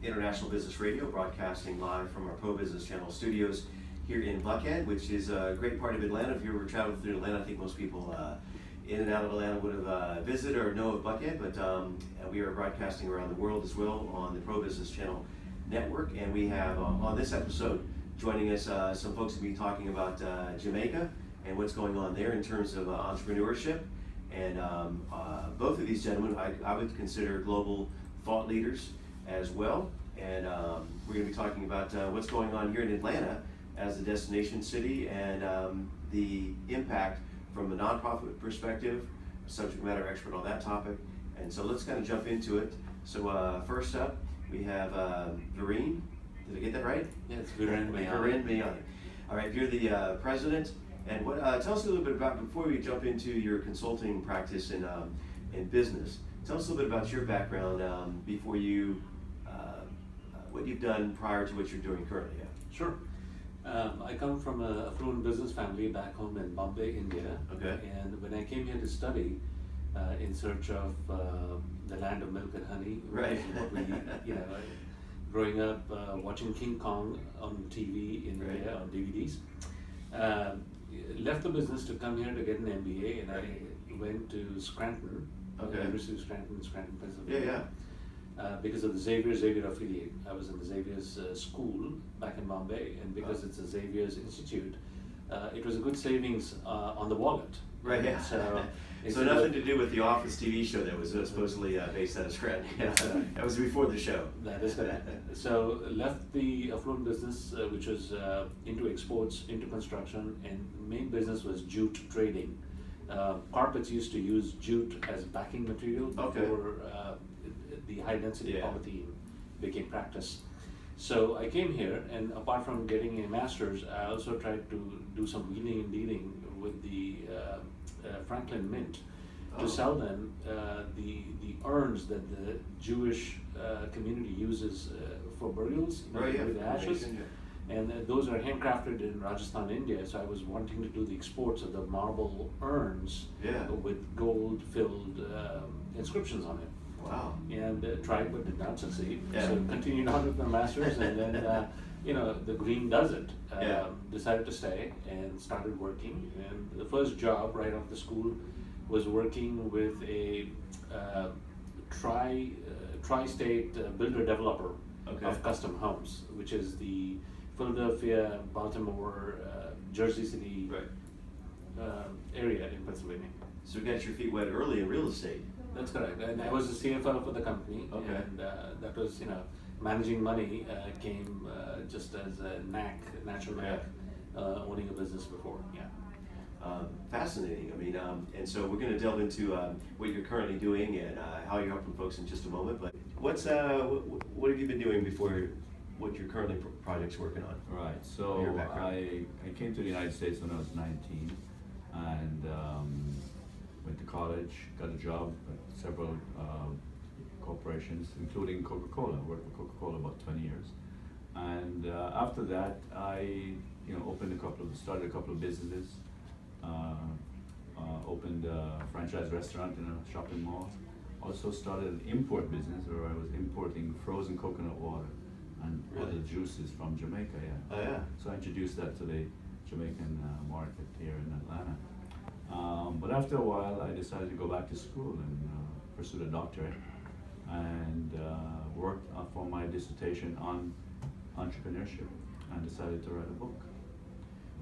International Business Radio, broadcasting live from our Pro Business Channel studios here in Buckhead, which is a great part of Atlanta. If you ever traveled through Atlanta, I think most people in and out of Atlanta would have visited or know of Buckhead, but we are broadcasting around the world as well on the Pro Business Channel network. And we have on this episode joining us some folks to be talking about Jamaica and what's going on there in terms of entrepreneurship. And both of these gentlemen I would consider global thought leaders as well. And we're going to be talking about what's going on here in Atlanta as a destination city and the impact from a nonprofit perspective, subject matter expert on that topic. And so let's kind of jump into it. So first up, we have Vireen. Did I get that right? Yeah, it's Vireen Mayani. Vireen Mayani. All right, you're the president. And what? Tell us a little bit about, before we jump into your consulting practice in business, tell us a little bit about your background before you, what you've done prior to what you're doing currently. Yeah. Sure. I come from a affluent business family back home in Bombay, India. Okay. And when I came here to study in search of the land of milk and honey, Right. which is what we, growing up watching King Kong on TV in Right. India on DVDs, left the business to come here to get an MBA, and I went to Scranton, Okay. University of Scranton, Pennsylvania. Yeah, Because of the Xavier affiliate. I was in the Xavier's school back in Bombay, and because it's a Xavier's institute, it was a good savings on the wallet. Right, yeah. So, So nothing to do with the Office TV show that was supposedly based out of Scranton. Yeah. That was before the show. That is correct. So left the affluent business, which was into exports, into construction, and main business was jute trading. Carpets used to use jute as backing material before the high density polythene became practice. So I came here, and apart from getting a master's, I also tried to do some wheeling and dealing with the Franklin Mint to sell them the urns that the Jewish community uses for burials, with the ashes. And those are handcrafted in Rajasthan, India. So I was wanting to do the exports of the marble urns with gold-filled inscriptions on it. Wow. And tried but did not succeed. Yeah. So continued on with my master's, and then the green does it. Decided to stay and started working. And the first job right off the school was working with a tri-state builder developer of custom homes, which is the Philadelphia, Baltimore, Jersey City area in Pennsylvania. So you got your feet wet early in real estate. That's correct. And I was the CFO for the company, and that was, managing money came just as a natural knack, owning a business before. Yeah. Fascinating. I mean, and so we're going to delve into what you're currently doing and how you're helping folks in just a moment. But what have you been doing before what you're currently projects working on? Right. So I came to the United States when I was 19, and went to college, got a job at several corporations, including Coca-Cola. I worked for Coca-Cola about 20 years. And after that, I started a couple of businesses, opened a franchise restaurant in a shopping mall. Also started an import business where I was importing frozen coconut water and other juices from Jamaica. Yeah. Oh yeah. So I introduced that to the Jamaican market here in Atlanta. But after a while, I decided to go back to school and pursue a doctorate, and worked for my dissertation on entrepreneurship, and decided to write a book.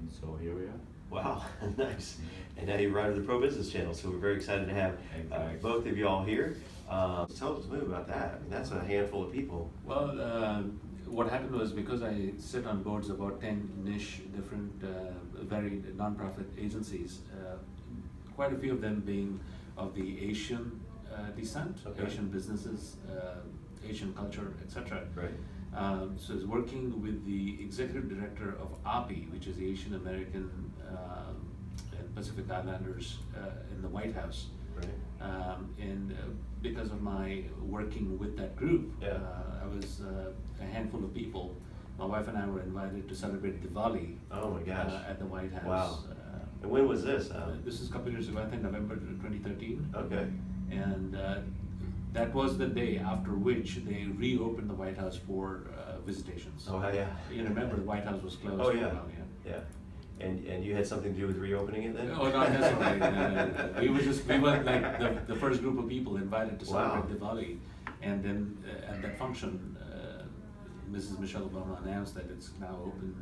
And so here we are. Wow, nice. And now you're right of the Pro Business Channel, so we're very excited to have both of you all here. Tell us a little about that. I mean, that's a handful of people. Well, what happened was, because I sit on boards of about 10 niche different varied nonprofit agencies, quite a few of them being of the Asian descent, Asian businesses, Asian culture, etc. Right. So I was working with the executive director of API, which is the Asian American and Pacific Islanders in the White House. Right. And because of my working with that group, I was a handful of people. My wife and I were invited to celebrate Diwali. Oh my gosh. At the White House. Wow. And when was this? This is a couple years ago, I think November 2013. Okay. And that was the day after which they reopened the White House for visitations. Oh, yeah. You remember the White House was closed Oh, for a yeah. while, yeah. Yeah. And you had something to do with reopening it then? Oh, not necessarily. No. We were like the first group of people invited to celebrate Wow. Diwali, and then at that function, Mrs. Michelle Obama announced that it's now open.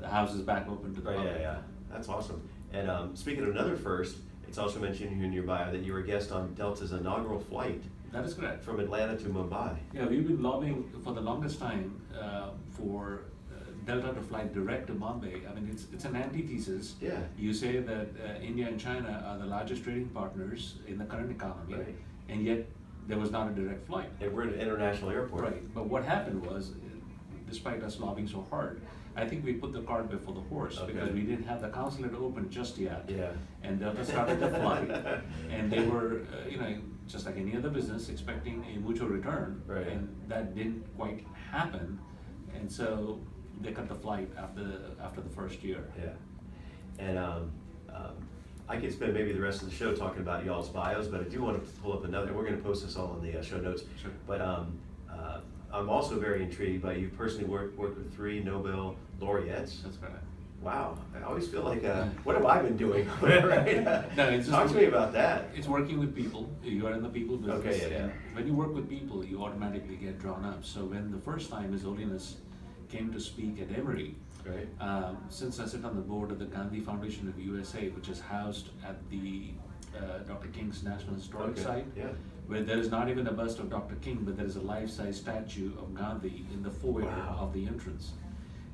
The house is back open to the Right, public. yeah. That's awesome. And speaking of another first, it's also mentioned here in your bio that you were a guest on Delta's inaugural flight That is correct. from Atlanta to Mumbai. Yeah, we've been lobbying for the longest time for Delta to fly direct to Bombay. I mean, it's an antithesis. Yeah. You say that India and China are the largest trading partners in the current economy, Right. and yet there was not a direct flight. And we're at an international airport. Right, but what happened was, despite us lobbying so hard, I think we put the cart before the horse, Okay. because we didn't have the consulate open just yet. Yeah. And Delta started the flight, and they were, just like any other business, expecting a mutual return. Right. And that didn't quite happen, and so they cut the flight after the first year. Yeah. And I could spend maybe the rest of the show talking about y'all's bios, but I do want to pull up another. We're going to post this all in the show notes. Sure. But I'm also very intrigued by you personally worked with 3 Nobel laureates. That's right. Wow. I always feel like, what have I been doing? Right? No, it's Talk just- to me about that. It's working with people. You are in the people business. Okay, yeah. And when you work with people, you automatically get drawn up. So when the first time His Holiness came to speak at Emory, Right. since I sit on the board of the Gandhi Foundation of USA, which is housed at the Dr. King's National Historic Okay, Site, yeah. where there is not even a bust of Dr. King, but there is a life-size statue of Gandhi in the foyer Wow. of the entrance.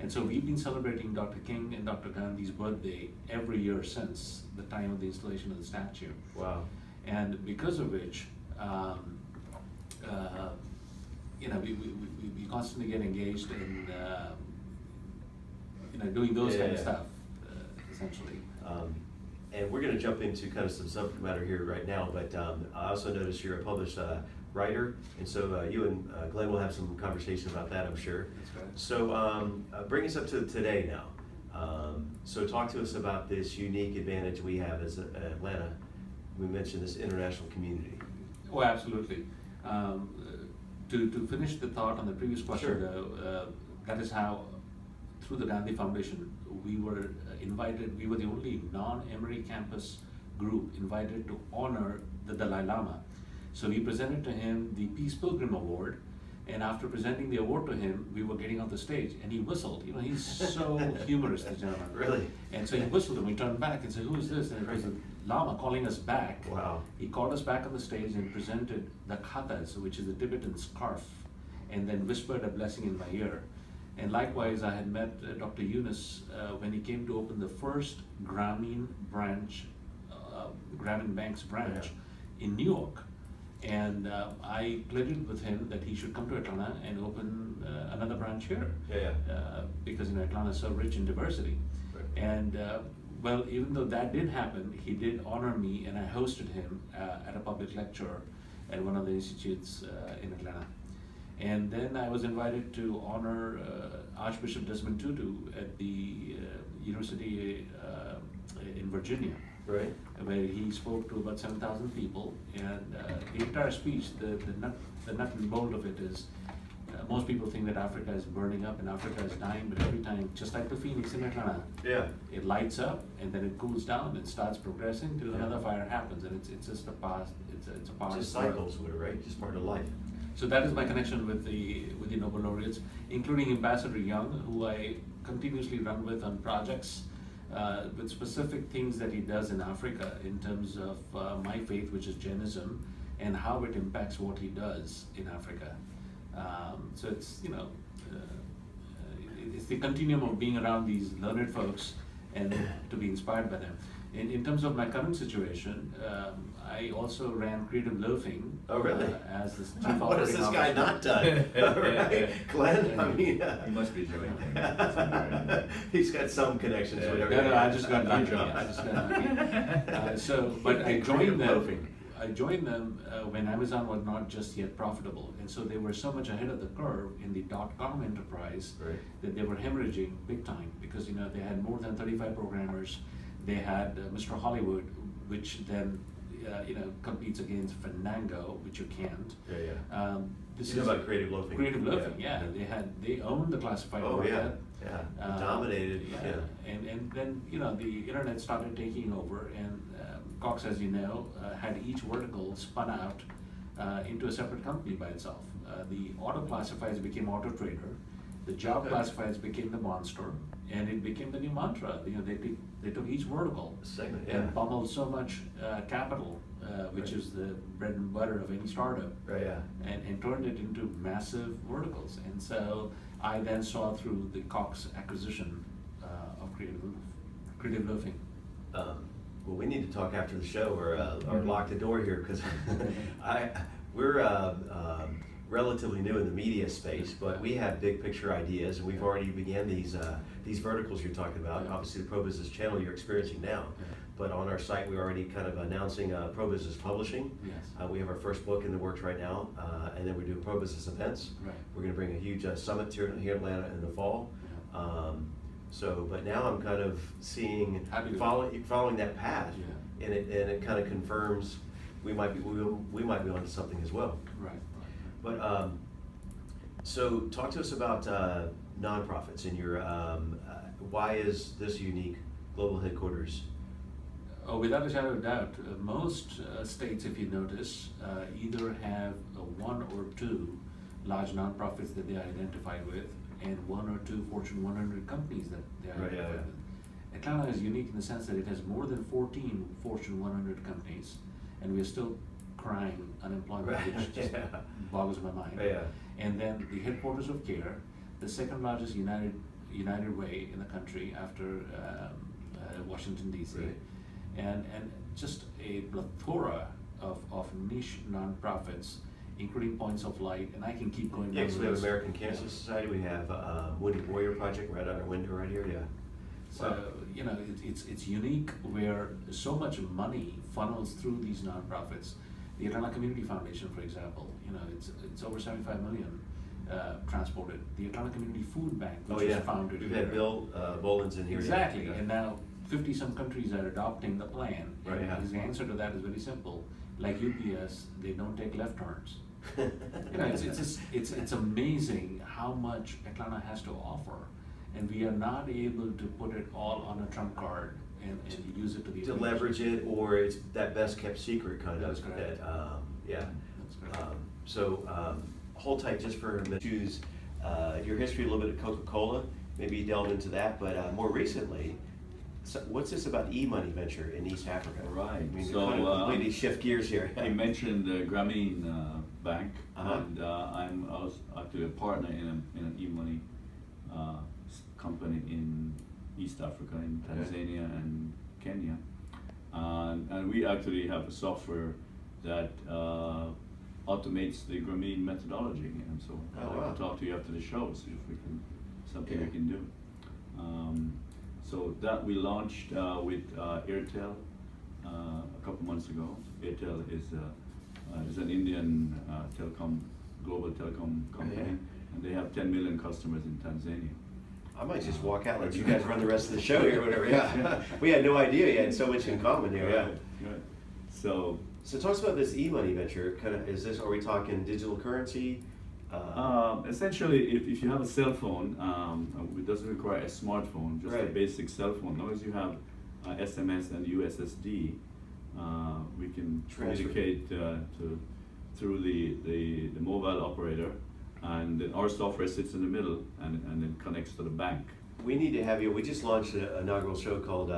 And so we've been celebrating Dr. King and Dr. Gandhi's birthday every year since the time of the installation of the statue. Wow. And because of which, we constantly get engaged in, doing those Yeah, kind of yeah. stuff, essentially. And we're going to jump into kind of some subject matter here right now, but I also noticed you're a published writer, and so you and Glenn will have some conversation about that, I'm sure. That's right. So bring us up to today now. So talk to us about this unique advantage we have as Atlanta. We mentioned this international community. Oh, absolutely. To finish the thought on the previous question, Sure. though, that is how, through the Gandhi Foundation, we were invited, we were the only non-Emory campus group invited to honor the Dalai Lama. So we presented to him the Peace Pilgrim Award, and after presenting the award to him, we were getting off the stage, and he whistled. He's so humorous, the gentleman. Really? And so he whistled, and we turned back and said, "Who is this?" And it was the Lama calling us back. Wow. He called us back on the stage and presented the khatas, which is the Tibetan scarf, and then whispered a blessing in my ear. And likewise, I had met Dr. Yunus when he came to open the first Grameen Bank's branch in New York. And I pleaded with him that he should come to Atlanta and open another branch here. Yeah. Because Atlanta is so rich in diversity. Right. And well, even though that did happen, he did honor me, and I hosted him at a public lecture at one of the institutes in Atlanta. And then I was invited to honor Archbishop Desmond Tutu at the university in Virginia, Right. where he spoke to about 7,000 people, and the entire speech, the nut and bolt of it is, most people think that Africa is burning up and Africa is dying, but every time, just like the Phoenix in Atlanta, Yeah. it lights up and then it cools down and starts progressing till Yeah. another fire happens, and it's just a past, it's a part Just of the- cycles, right? Just part of life. So that is my connection with the Nobel laureates, including Ambassador Young, who I continuously run with on projects with specific things that he does in Africa in terms of my faith, which is Jainism, and how it impacts what he does in Africa. So it's it's the continuum of being around these learned folks and to be inspired by them. In terms of my current situation, I also ran Creative Loafing. Oh, really? As the chief What has operating this guy officer. not done? Right? Glenn, I mean. He must be doing things. He's got some connections, Yeah. whatever. No, I just got Good lucky. job. I just got lucky. But I joined them. I joined them when Amazon was not just yet profitable, and so they were so much ahead of the curve in the .com enterprise Right. that they were hemorrhaging big time, because they had more than 35 programmers. They had Mr. Hollywood, which then competes against Fandango, which you can't. Yeah. This You is know about Creative Loafing? Creative Loafing, yeah. They owned the classified Oh, market. yeah. Uh, Dominated, yeah. And then, the internet started taking over, and Cox, as you know, had each vertical spun out into a separate company by itself. The auto classifieds became Auto Trader, the job Okay. classifieds became the Monster, and it became the new mantra. They took each vertical Segment, yeah. and pummeled so much capital, which Right. is the bread and butter of any startup, Right, yeah. and turned it into massive verticals. And so I then saw through the Cox acquisition of Creative Loafing. Well, we need to talk after the show or lock the door here because we're relatively new in the media space, but we have big picture ideas and we've already began these verticals you're talking about. Yeah. Obviously, the Pro Business channel you're experiencing now, but on our site we're already kind of announcing Pro Business Publishing. Yes. We have our first book in the works right now, and then we're doing Pro Business events. Right. We're going to bring a huge summit here in Atlanta in the fall. Yeah. But now I'm kind of seeing, Happy to- following that path, Yeah. and it kind of confirms we might be onto something as well. Right. But so talk to us about nonprofits and your why is this unique global headquarters? Oh, without a shadow of doubt, most states, if you notice, either have one or two large nonprofits that they are identified with, and one or two Fortune 100 companies that they are Right, yeah, identified with. Atlanta is unique in the sense that it has more than 14 Fortune 100 companies, and we are still crying unemployment, Right, which just yeah. boggles my mind. Yeah. And then the headquarters of CARE, the second largest United Way in the country after Washington DC, Right. and just a plethora of niche nonprofits, including Points of Light, and I can keep going Yeah, down so the we have list. American Cancer Society, we have Wounded Warrior Project right out our window right here, yeah. So, it's unique where so much money funnels through these nonprofits. The Atlanta Community Foundation, for example, it's over 75 million transported. The Atlanta Community Food Bank, Oh, which yeah. was founded We've here. had Bill Bolins in here. yeah. Exactly, Yeah. and now 50-some countries are adopting the plan. Right, And yeah. his answer to that is very simple. Like UPS, they don't take left turns. It's amazing how much Atlanta has to offer, and we are not able to put it all on a trump card and use it to the To advantage. leverage it, or it's that best kept secret kind of. That's correct. Yeah. That's correct. Hold tight just for a minute. Choose your history, a little bit of Coca-Cola, maybe delve into that, but more recently, so what's this about e-money venture in East Africa? Right, I mean, so, kind of completely shift gears here. You mentioned Grameen Bank, Uh-huh. and I was actually a partner in an e-money company in East Africa, in Okay. Tanzania and Kenya. And we actually have a software that automates the Grameen methodology, and so Oh, I'd like wow. to talk to you after the show, see if we can, something Yeah. we can do. So that we launched with Airtel a couple months ago. Airtel is an Indian global telecom company, Yeah. and they have 10 million customers in Tanzania. I might just walk out, let you guys run the rest of the show here, or whatever, yeah. We had no idea you had so much in common here, yeah. Right. So So talk to us about this e-money venture, are we talking digital currency? essentially, if you have a cell phone, it doesn't require a smartphone, just a Right. basic cell phone. As long as you have SMS and USSD, we can Transfer. communicate through the mobile operator, and then our software sits in the middle and it connects to the bank. We need to have you, we just launched an inaugural show called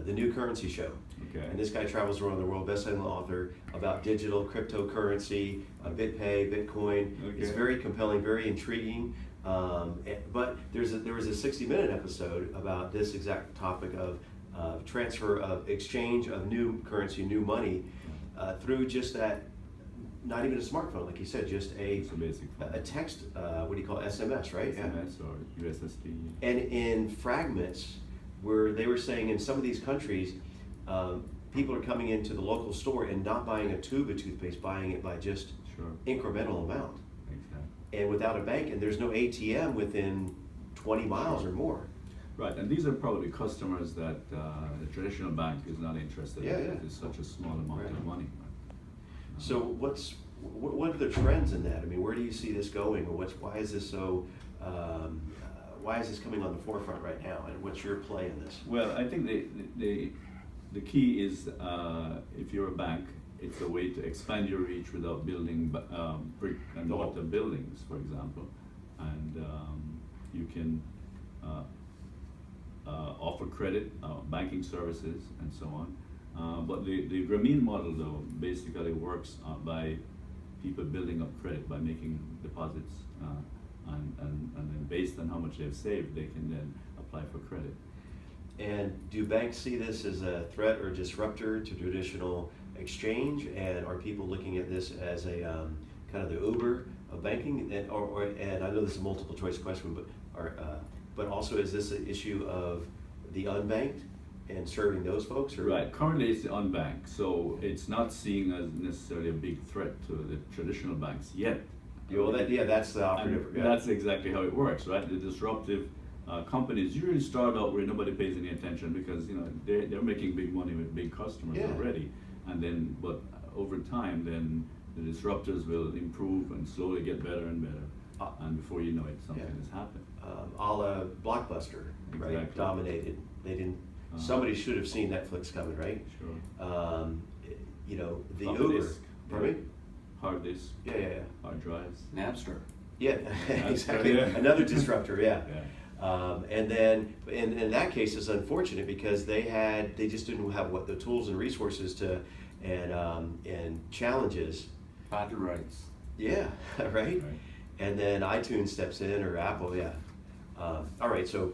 The New Currency Show. Okay. And this guy travels around the world, best-selling author about digital cryptocurrency, BitPay, Bitcoin. It's Okay. very compelling, very intriguing. But there was a 60-minute episode about this exact topic of transfer of exchange of new currency, new money, through just that, not even a smartphone, like you said, just It's a basic phone. a text, what do you call it, SMS, right? Yeah. SMS or USSD. And in fragments, where they were saying in some of these countries, people are coming into the local store and not buying a tube of toothpaste, buying it by just Sure. incremental amount. Exactly. And without a bank, and there's no ATM within 20 miles or more. Right, and these are probably customers that the traditional bank is not interested Yeah, in yeah. because it's such a small amount Right. of money. So what are the trends in that? I mean, where do you see this going, or why is this so, why is this coming on the forefront right now, and what's your play in this? Well, I think the key is if you're a bank, it's a way to expand your reach without building brick and mortar buildings, for example, and you can offer credit, banking services, and so on. But the Grameen model, though, basically works by people building up credit by making deposits, and then based on how much they've saved, they can then apply for credit. And do banks see this as a threat or disruptor to traditional exchange? And are people looking at this as a kind of the Uber of banking? And I know this is a multiple choice question, but also is this an issue of the unbanked and serving those folks? Or? Right. Currently, it's the unbanked, so it's not seen as necessarily a big threat to the traditional banks yet. Well, that's the operative. And that's exactly how it works, right? The disruptive companies usually start out where nobody pays any attention because they're making big money with big customers already, and then over time, then the disruptors will improve and slowly get better and better, and before you know it, something has happened. A la Blockbuster, right? Exactly. Dominated. They didn't. Somebody should have seen Netflix coming, right? Sure. The Floppy Uber. disk. Pardon me? Hard disk, Yeah. hard drives. Napster. Yeah, exactly. Yeah. Another disruptor. Yeah. Yeah. And then, in that case, it's unfortunate because they just didn't have the tools and resources to, and challenges. Patent rights. Yeah, right? Right. And then iTunes steps in, or Apple, yeah. All right, so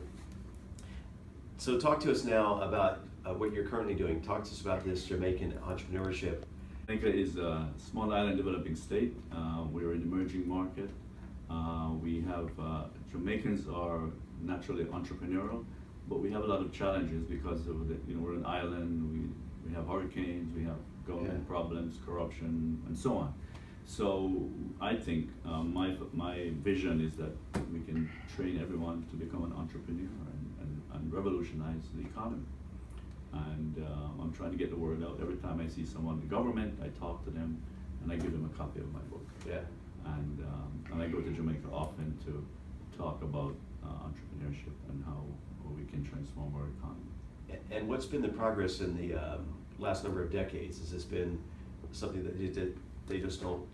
talk to us now about what you're currently doing. Talk to us about this Jamaican entrepreneurship. Jamaica is a small island developing state. We're an emerging market. We have Jamaicans are naturally entrepreneurial, but we have a lot of challenges because of we're an island. We have hurricanes, we have government problems, corruption, and so on. So I think my vision is that we can train everyone to become an entrepreneur and revolutionize the economy. And I'm trying to get the word out. Every time I see someone in the government, I talk to them and I give them a copy of my book. Yeah. And I go to Jamaica often to talk about entrepreneurship and how we can transform our economy. And what's been the progress in the last number of decades? Has this been something that they just don't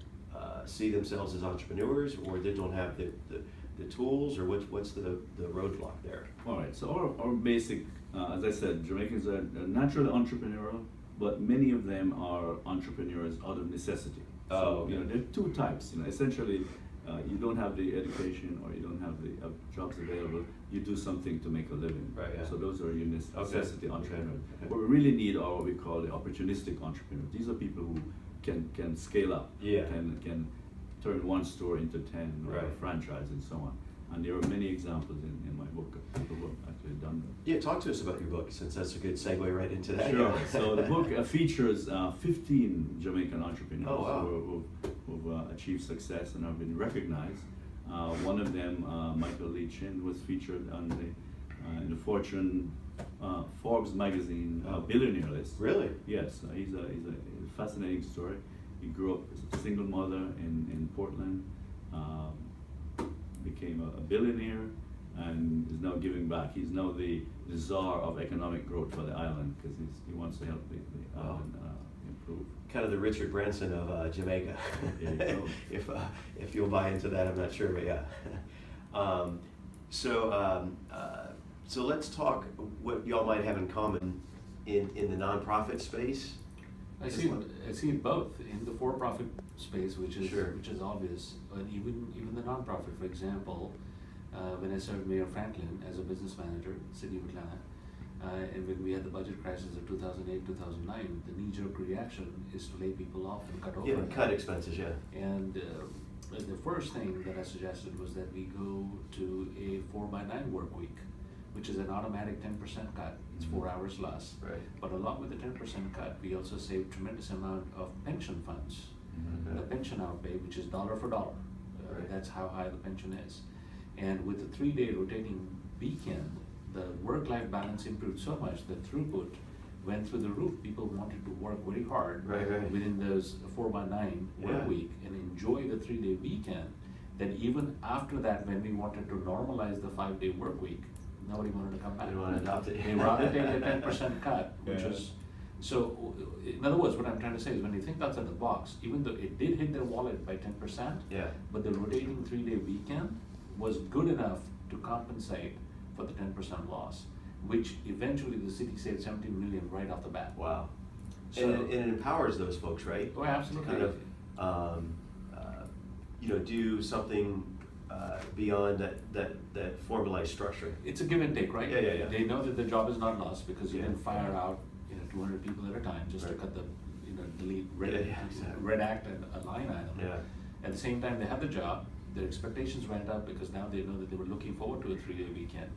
see themselves as entrepreneurs, or they don't have the tools, or what's the roadblock there? All right, so our basic, as I said, Jamaicans are naturally entrepreneurial, but many of them are entrepreneurs out of necessity. Oh, okay. There are two types. Essentially, you don't have the education or you don't have the jobs available. You do something to make a living. Right. Yeah. So those are your necessity entrepreneurs. Okay. What we really need are what we call the opportunistic entrepreneurs. These are people who can scale up. Yeah. Can turn one store into 10 or a Right. franchise and so on. And there are many examples in my book of people who have actually done that. Yeah, talk to us about your book, since that's a good segue right into that. Sure. So the book features 15 Jamaican entrepreneurs Oh, wow. who've achieved success and have been recognized. One of them, Michael Lee Chin, was featured on in the Fortune Forbes magazine billionaire list. Really? Yes, he's a fascinating story. He grew up as a single mother in Portland, became a billionaire, and is now giving back. He's now the czar of economic growth for the island because he wants to help the island improve. Kind of the Richard Branson of Jamaica. There you go. if you'll buy into that, I'm not sure, but yeah. So let's talk what y'all might have in common in the nonprofit space. I see both in the for-profit space, which is Sure. which is obvious, and even the nonprofit. For example, when I served Mayor Franklin as a business manager in the city of Atlanta, and when we had the budget crisis of 2008, 2009, the knee-jerk reaction is to lay people off and cut over. Yeah, cut expenses, yeah. And the first thing that I suggested was that we go to a 4x9 work week, which is an automatic 10% cut. It's 4 hours less. Right. But along with the 10% cut, we also save tremendous amount of pension funds. Mhm. The pension outlay, which is dollar for dollar. Right. That's how high the pension is. And with the 3-day rotating weekend, the work-life balance improved so much, the throughput went through the roof. People wanted to work very hard Right. within those 4x9 work Yeah. week and enjoy the 3-day weekend. That even after that, when we wanted to normalize the 5-day work week, nobody wanted to come back. They wanted to adopt it. They rather take a 10% cut, which Yeah. is, so, in other words, what I'm trying to say is when you think outside the box, even though it did hit their wallet by 10%, Yeah. but the rotating 3-day weekend was good enough to compensate for the 10% loss, which eventually the city saved 17 million right off the bat. Wow. So- And it empowers those folks, right? Oh, absolutely. To kind of, do something beyond that formalized structure. It's a give and take, right? Yeah. They know that the job is not lost because you Yeah. didn't fire out, 200 people at a time just to Right. cut the, delete, Exactly. redact a line item. Yeah. At the same time, they had the job, their expectations went up because now they know that they were looking forward to a 3-day weekend.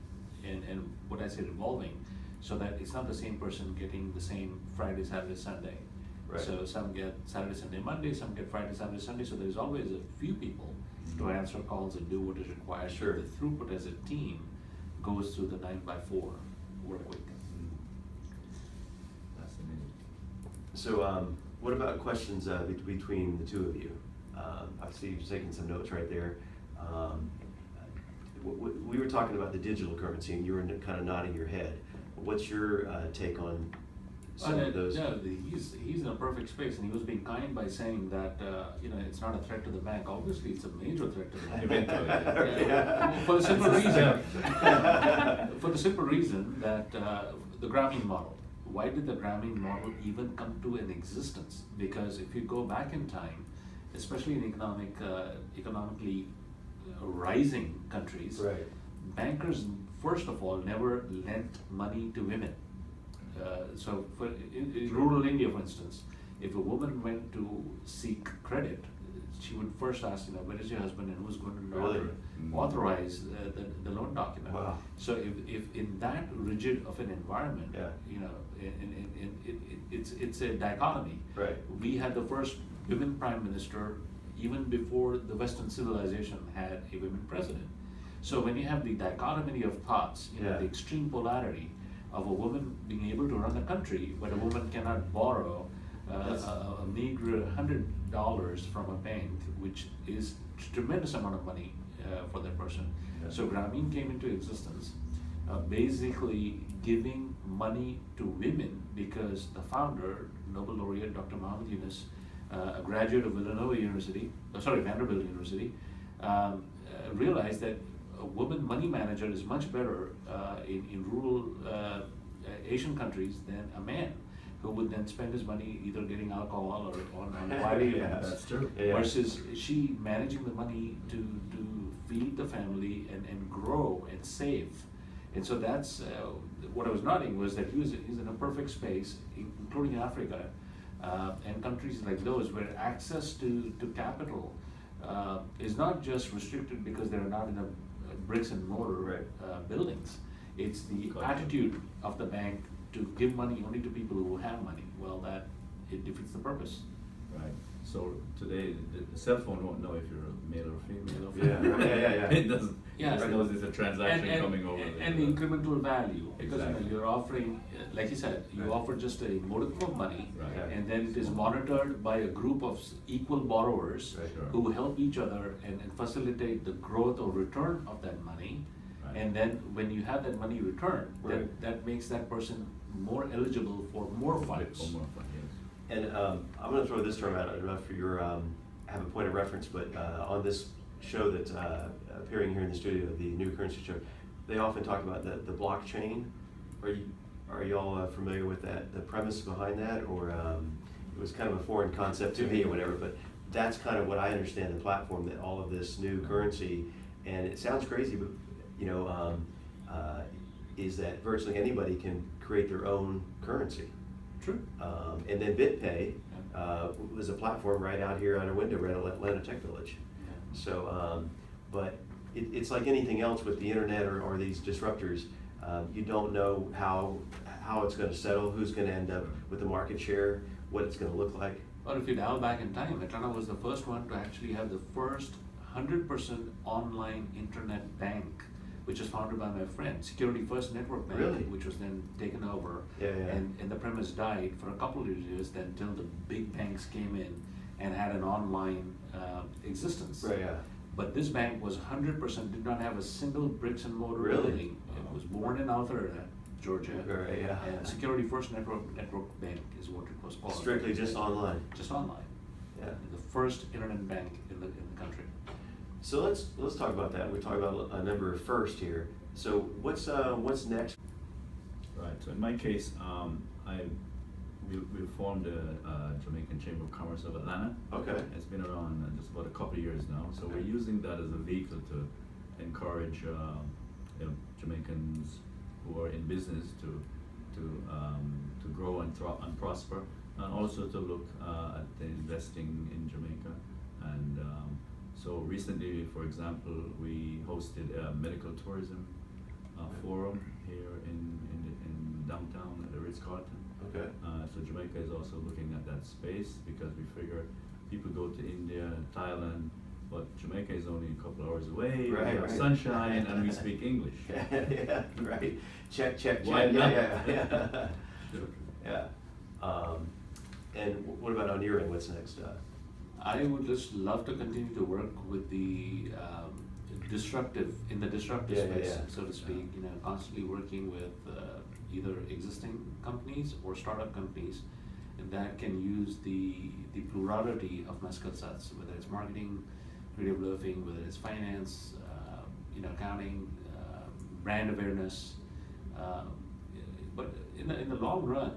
And what I say revolving, so that it's not the same person getting the same Friday, Saturday, Sunday. Right. So some get Saturday, Sunday, Monday, some get Friday, Saturday, Sunday, so there's always a few people to answer calls and do what is required. Sure. The throughput as a team goes through the 9x4 work week. That's amazing. So, what about questions between the two of you? I see you're taking some notes right there. We were talking about the digital currency, and you were kind of nodding your head. What's your take on some of those? He's in a perfect space, and he was being kind by saying that, it's not a threat to the bank. Obviously, it's a major threat to the bank. Eventually. Yeah. For the simple reason, for the simple reason that the Grameen model. Why did the Grameen model even come to an existence? Because if you go back in time, especially in economically rising countries, Right. bankers first of all never lent money to women. So in rural India, for instance, if a woman went to seek credit, she would first ask, where is your husband and who's going to Really? authorize the loan document. Wow. So if in that rigid of an environment, Yeah. it's a dichotomy. Right. We had the first women prime minister even before the Western civilization had a women president. So when you have the dichotomy of thoughts, Yeah. the extreme polarity of a woman being able to run a country, but a woman cannot borrow Yes. a meager $100 from a bank, which is tremendous amount of money for that person. Yeah. So Grameen came into existence, basically giving money to women because the founder, Nobel laureate Dr. Muhammad Yunus, a graduate of Vanderbilt University, realized that a woman money manager is much better in rural Asian countries than a man, who would then spend his money either getting alcohol or on party Yeah, events. that's true. Yeah. Versus she managing the money to feed the family and grow and save. And so that's what I was noting was that he's in a perfect space, including Africa, and countries like those where access to capital is not just restricted because they're not in a bricks and mortar Right. buildings. It's the Culture. attitude of the bank to give money only to people who have money. Well, it defeats the purpose. Right. So today, the cell phone won't know if you're a male or female. Yeah. It doesn't. Yeah. It just knows it's a transaction And coming over. and the incremental value, because Exactly. you're offering, like you said, you Right. offer just a modicum of money, Right. and then it is monitored by a group of equal borrowers Right. Sure. who help each other and facilitate the growth or return of that money. Right. And then when you have that money returned, Right. that makes that person more eligible for more funds. Or more fun, yes. And I'm going to throw this term out. I don't know if you're have a point of reference, but on this show that's appearing here in the studio, the New Currency Show, they often talk about the blockchain. Are you all familiar with that? The premise behind that, or it was kind of a foreign concept to me or whatever. But that's kind of what I understand the platform, that all of this new currency, and it sounds crazy, but is that virtually anybody can create their own currency. True. And then BitPay was a platform right out here out our window, right at Atlanta Tech Village. So, but it's like anything else with the internet or these disruptors. You don't know how it's going to settle, who's going to end up with the market share, what it's going to look like. Or if you dial back in time, Atlanta was the first one to actually have the first 100% online internet bank which was founded by my friend, Security First Network Bank, Really? which was then taken over. Yeah. And the premise died for a couple of years then until the big banks came in and had an online existence. Right, yeah. But this bank was 100%, did not have a single bricks and mortar Really? building. It was born in Alpharetta, Georgia. Right, yeah. And Security First Network Bank is what it was called. Strictly just online. Just online. Yeah. The first internet bank in the country. So let's talk about that. We talked about a number of first here. So what's next? Right, so in my case, we formed a Jamaican Chamber of Commerce of Atlanta. Okay. It's been around just about a couple of years now, so we're using that as a vehicle to encourage Jamaicans who are in business to grow and prosper, and also to look at investing in Jamaica. And so recently, for example, we hosted a medical tourism forum here in downtown at the Ritz-Carlton. Okay. So Jamaica is also looking at that space because we figure people go to India and Thailand, but Jamaica is only a couple hours away. Right, we have right. sunshine and we speak English. Yeah, right. Check. Why Yeah, not? yeah. Yeah. And what about on your end? What's next? I would just love to continue to work with the disruptive Yeah, space, yeah. so to speak. You know, constantly working with either existing companies or startup companies that can use the plurality of my skill sets, whether it's marketing, creative loafing, whether it's finance, accounting, brand awareness. But in the long run,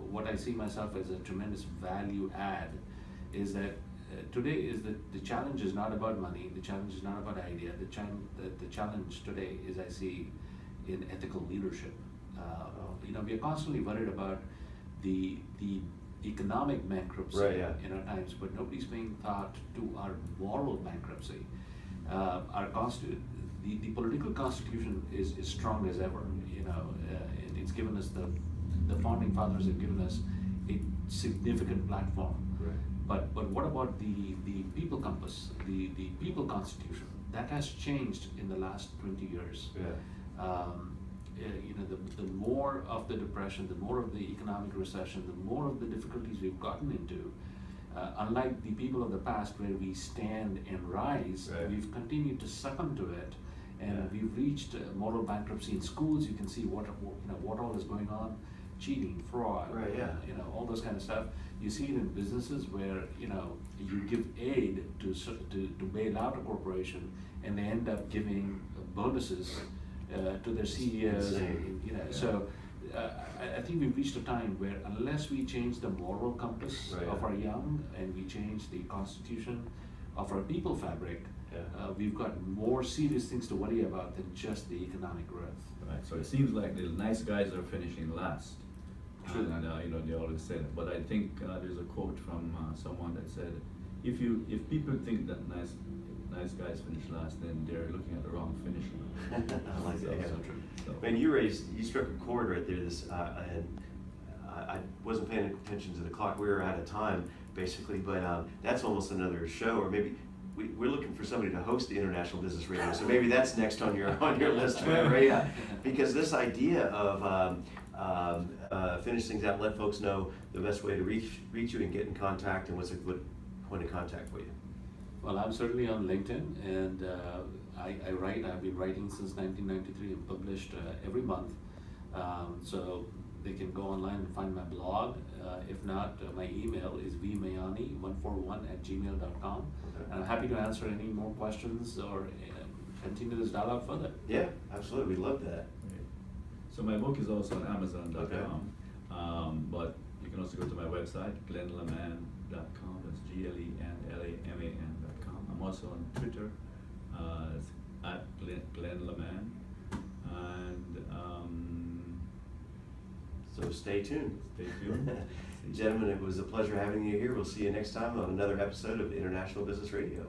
what I see myself as a tremendous value add is that today is that the challenge is not about money, the challenge is not about idea, the challenge today is I see in ethical leadership. We are constantly worried about the economic bankruptcy Right, yeah. in our times, but nobody's paying thought to our moral bankruptcy. The political constitution is strong as ever, and it's given us the founding fathers have given us a significant platform. Right. But what about the people compass, the people constitution? That has changed in the last 20 years. Yeah. The more of the depression, the more of the economic recession, the more of the difficulties we've gotten into, unlike the people of the past where we stand and rise, Right. we've continued to succumb to it. And Yeah. we've reached moral bankruptcy in schools. You can see what all is going on, cheating, fraud, Right, yeah. All those kind of stuff. You see it in businesses where you give aid to bail out a corporation, and they end up giving bonuses to their CEOs. Insane. Yeah. Yeah. So I think we've reached a time where unless we change the moral compass Right, of yeah. our young and we change the constitution of our people fabric, Yeah. we've got more serious things to worry about than just the economic growth. Right, so it seems like the nice guys are finishing last. True. And they always say that. But I think there's a quote from someone that said, if people think that nice guys finish last, then they're looking at the wrong finish line. I like that. Yeah. So true. So- Man, you struck a chord right there. And I wasn't paying attention to the clock. We were out of time, basically. But that's almost another show, or maybe we're looking for somebody to host the International Business Radio. So maybe that's next on your list, right? Yeah. Because this idea of finish things out, let folks know the best way to reach you and get in contact, and what's a good point of contact for you. Well, I'm certainly on LinkedIn, and I write. I've been writing since 1993 and published every month. So they can go online and find my blog. If not, my email is vmayani141@gmail.com. Okay. And I'm happy to answer any more questions or continue this dialogue further. Yeah, absolutely. We love that. Right. So my book is also on Amazon.com, Okay. But you can also go to my website, glenlaman.com. That's GLENLAMAN.com. I'm also on Twitter, it's at Glenn Laman. And So stay tuned. stay tuned. Gentlemen, it was a pleasure having you here. We'll see you next time on another episode of International Business Radio.